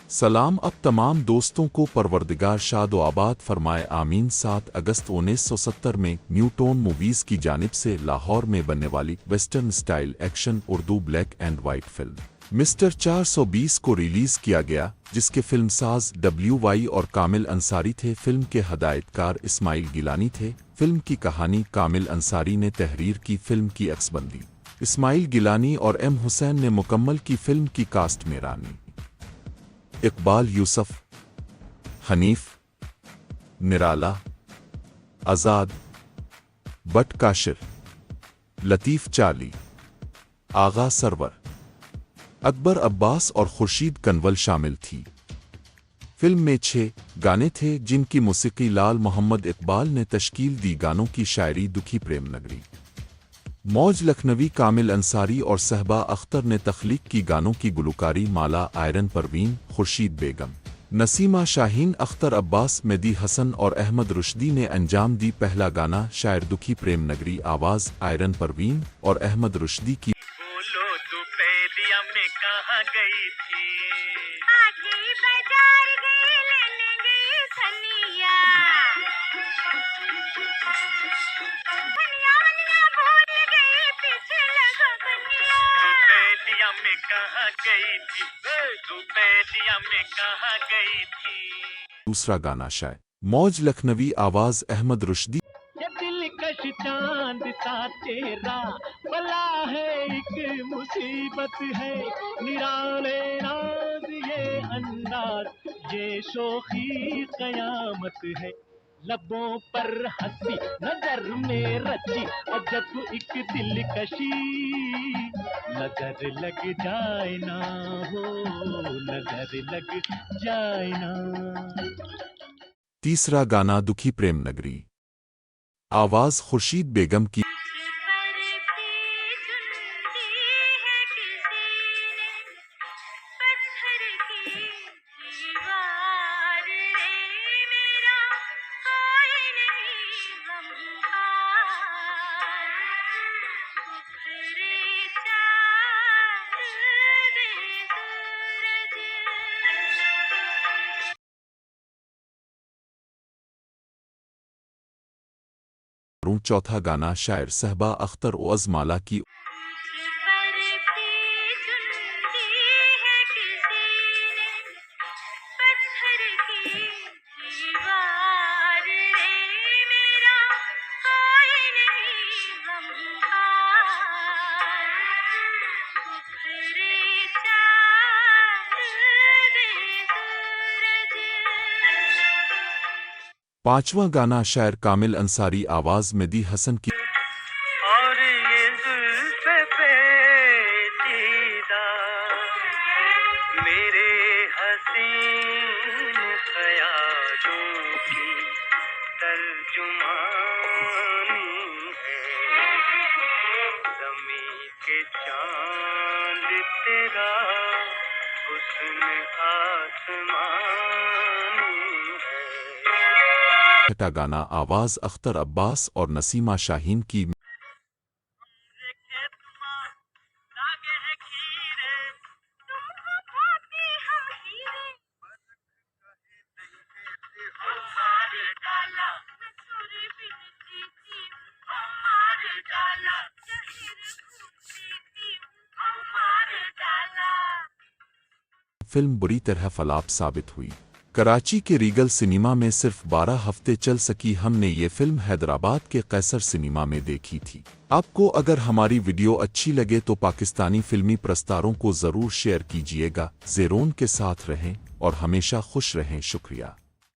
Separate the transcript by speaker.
Speaker 1: सलाम अब तमाम दोस्तों को परवरदिगार शाद व आबाद फरमाए आमीन। 7 अगस्त 1970 में न्यू टोन मूवीज़ की जानिब से लाहौर में बनने वाली western style action Urdu black and white film mister 420 को रिलीज़ किया गया, जिसके फिल्मसाज WY और कामिल अंसारी थे। फिल्म के हदायतकार इस्माइल गिलानी थे। फिल्म की कहानी कामिल अंसारी ने तहरीर की। फिल्म की अक्सबंदी इस्माइल गिलानी और M हुसैन ने मुकम्मल की। फिल्म की कास्ट में रानी इकबाल यूसुफ, हनीफ, निराला, आज़ाद, बट काशिर, लतीफ़ चाली, आगा सरवर, अकबर अब्बास और खुर्शीद कनवल शामिल थी। फिल्म में 6 गाने थे, जिनकी मौसीकी लाल मोहम्मद इकबाल ने तश्कील दी। गानों की शायरी दुखी प्रेम नगरी, मौज लखनवी कामिल अंसारी और सहबा अख्तर ने तख्लीक की। गानों की गुलकारी माला आयरन परवीन, खुर्शीद बेगम, नसीमा शाहीन, अख्तर अब्बास, मेदी हसन और अहमद रुश्दी ने अंजाम दी। पहला गाना शायर दुखी प्रेम नगरी, आवाज़ आयरन परवीन और अहमद रुश्दी की।
Speaker 2: बोलो दोपहरिया में कहाँ गई थी? दोपहरिया में कहाँ गई थी? दोपहरिया में कहाँ गई थी?
Speaker 1: दूसरा गाना शायर मौज लखनवी, आवाज़ अहमद रुश्दी।
Speaker 2: ये दिलकश चांद सा चेहरा भला है, एक मुसीबत है। निराले नाज ये अंदाज, ये शोखी कयामत है। लबों पर हंसी, नजर में रची, अजब एक दिलकशी। नजर लग जाए ना हो, नजर लग जाए ना।
Speaker 1: तीसरा गाना दुखी प्रेम नगरी, आवाज़ खुर्शीद बेगम की। चौथा गाना शायर सहबा अख्तर ओज़ माला की। पांचवां गाना शायर कामिल अंसारी, आवाज़ मेदी हसन की।
Speaker 2: और ये जुल्फ़े पेचीदा मेरे हसीन ख़यालों की तर्जुमानी है। ज़मीं के चाँद तेरा हुस्न आसमानी है।
Speaker 1: छठा गाना आवाज़ अख्तर अब्बास और नसीमा शाहीन की। फिल्म बुरी तरह फलाप साबित हुई। कराची के रीगल सिनेमा में सिर्फ 12 हफ्ते चल सकी। हमने ये फिल्म हैदराबाद के कैसर सिनेमा में देखी थी। आपको अगर हमारी वीडियो अच्छी लगे तो पाकिस्तानी फिल्मी प्रस्तारों को ज़रूर शेयर कीजिएगा। ज़ेरोन के साथ रहें और हमेशा खुश रहें। शुक्रिया।